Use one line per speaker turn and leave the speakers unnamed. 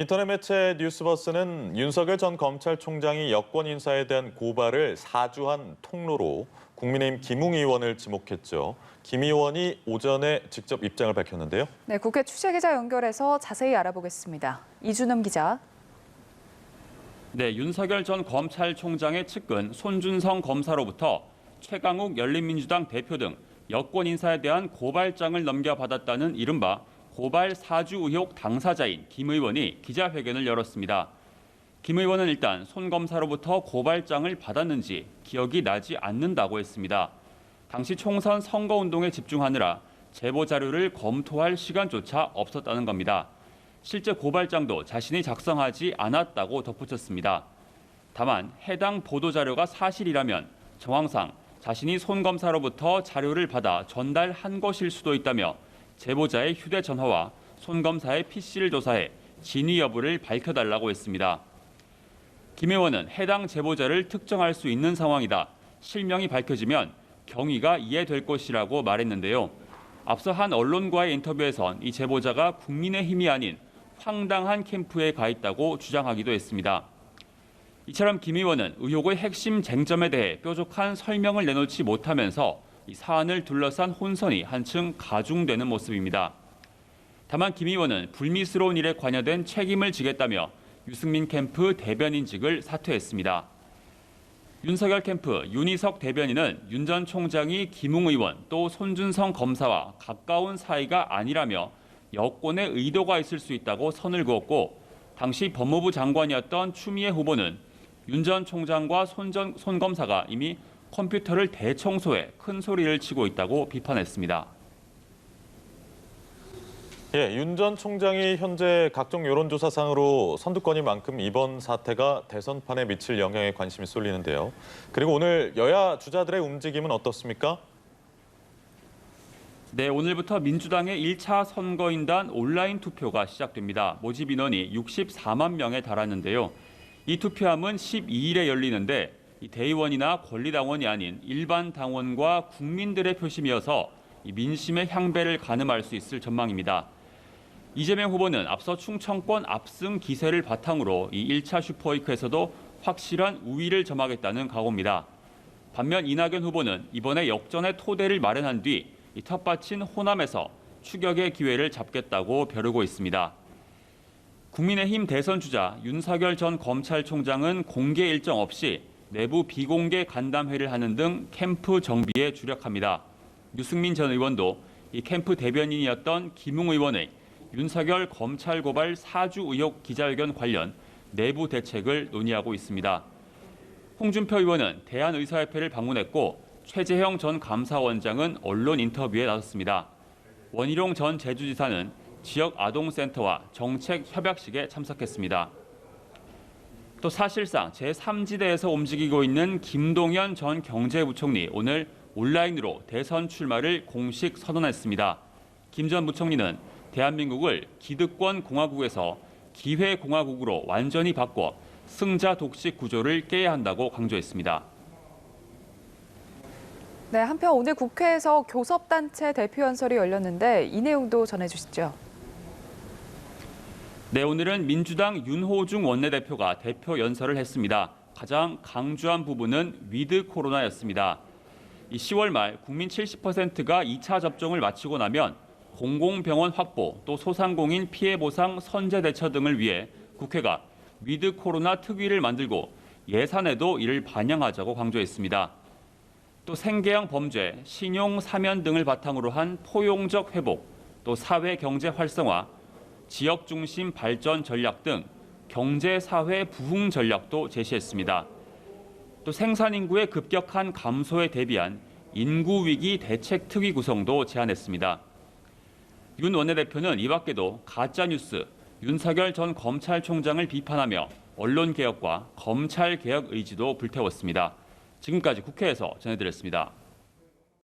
인터넷 매체 뉴스버스는 윤석열 전 검찰총장이 여권 인사에 대한 고발을 사주한 통로로 국민의힘 김웅 의원을 지목했죠. 김 의원이 오전에 직접 입장을 밝혔는데요.
네, 국회 취재기자 연결해서 자세히 알아보겠습니다. 이준음 기자.
네, 윤석열 전 검찰총장의 측근 손준성 검사로부터 최강욱 열린민주당 대표 등 여권 인사에 대한 고발장을 넘겨받았다는 이른바 고발 사주 의혹 당사자인 김 의원이 기자회견을 열었습니다. 김 의원은 일단 손 검사로부터 고발장을 받았는지 기억이 나지 않는다고 했습니다. 당시 총선 선거운동에 집중하느라 제보 자료를 검토할 시간조차 없었다는 겁니다. 실제 고발장도 자신이 작성하지 않았다고 덧붙였습니다. 다만 해당 보도자료가 사실이라면 정황상 자신이 손 검사로부터 자료를 받아 전달한 것일 수도 있다며 제보자의 휴대전화와 손 검사의 PC를 조사해 진위 여부를 밝혀달라고 했습니다. 김 의원은 해당 제보자를 특정할 수 있는 상황이다. 실명이 밝혀지면 경위가 이해될 것이라고 말했는데요. 앞서 한 언론과의 인터뷰에선 이 제보자가 국민의힘이 아닌 황당한 캠프에 가 있다고 주장하기도 했습니다. 이처럼 김 의원은 의혹의 핵심 쟁점에 대해 뾰족한 설명을 내놓지 못하면서 이 사안을 둘러싼 혼선이 한층 가중되는 모습입니다. 다만 김 의원은 불미스러운 일에 관여된 책임을 지겠다며 유승민 캠프 대변인직을 사퇴했습니다. 윤석열 캠프 윤희석 대변인은 윤 전 총장이 김웅 의원 또 손준성 검사와 가까운 사이가 아니라며 여권의 의도가 있을 수 있다고 선을 그었고 당시 법무부 장관이었던 추미애 후보는 윤 전 총장과 손 검사가 이미 컴퓨터를 대청소해 큰 소리를 치고 있다고 비판했습니다.
윤 전 총장이 현재 각종 여론조사상으로 선두권인 만큼 이번 사태가 대선판에 미칠 영향에 관심이 쏠리는데요. 그리고 오늘 여야 주자들의 움직임은 어떻습니까?
네, 오늘부터 민주당의 1차 선거인단 온라인 투표가 시작됩니다. 모집 인원이 64만 명에 달하는데요. 이 투표함은 12일에 열리는데 이 대의원이나 권리당원이 아닌 일반 당원과 국민들의 표심이어서 이 민심의 향배를 가늠할 수 있을 전망입니다. 이재명 후보는 앞서 충청권 압승 기세를 바탕으로 이 1차 슈퍼위크에서도 확실한 우위를 점하겠다는 각오입니다. 반면 이낙연 후보는 이번에 역전의 토대를 마련한 뒤 이 텃밭인 호남에서 추격의 기회를 잡겠다고 벼르고 있습니다. 국민의힘 대선 주자 윤석열 전 검찰총장은 공개 일정 없이 내부 비공개 간담회를 하는 등 캠프 정비에 주력합니다. 유승민 전 의원도 이 캠프 대변인이었던 김웅 의원의 윤석열 검찰 고발 사주 의혹 기자회견 관련 내부 대책을 논의하고 있습니다. 홍준표 의원은 대한의사협회를 방문했고 최재형 전 감사원장은 언론 인터뷰에 나섰습니다. 원희룡 전 제주지사는 지역 아동센터와 정책 협약식에 참석했습니다. 또 사실상 제3지대에서 움직이고 있는 김동연 전 경제부총리 오늘 온라인으로 대선 출마를 공식 선언했습니다. 김 전 부총리는 대한민국을 기득권 공화국에서 기회 공화국으로 완전히 바꿔 승자 독식 구조를 깨야 한다고 강조했습니다.
네, 한편 오늘 국회에서 교섭단체 대표 연설이 열렸는데 이 내용도 전해주시죠.
네, 오늘은 민주당 윤호중 원내대표가 대표 연설을 했습니다. 가장 강조한 부분은 위드 코로나였습니다. 이 10월 말 국민 70%가 2차 접종을 마치고 나면 공공병원 확보, 또 소상공인 피해 보상 선제 대처 등을 위해 국회가 위드 코로나 특위를 만들고 예산에도 이를 반영하자고 강조했습니다. 또 생계형 범죄, 신용 사면 등을 바탕으로 한 포용적 회복, 또 사회 경제 활성화, 지역 중심 발전 전략 등 경제 사회 부흥 전략도 제시했습니다. 또 생산 인구의 급격한 감소에 대비한 인구 위기 대책 특위 구성도 제안했습니다. 윤 원내대표는 이 밖에도 가짜 뉴스, 윤석열 전 검찰총장을 비판하며 언론 개혁과 검찰 개혁 의지도 불태웠습니다. 지금까지 국회에서 전해드렸습니다.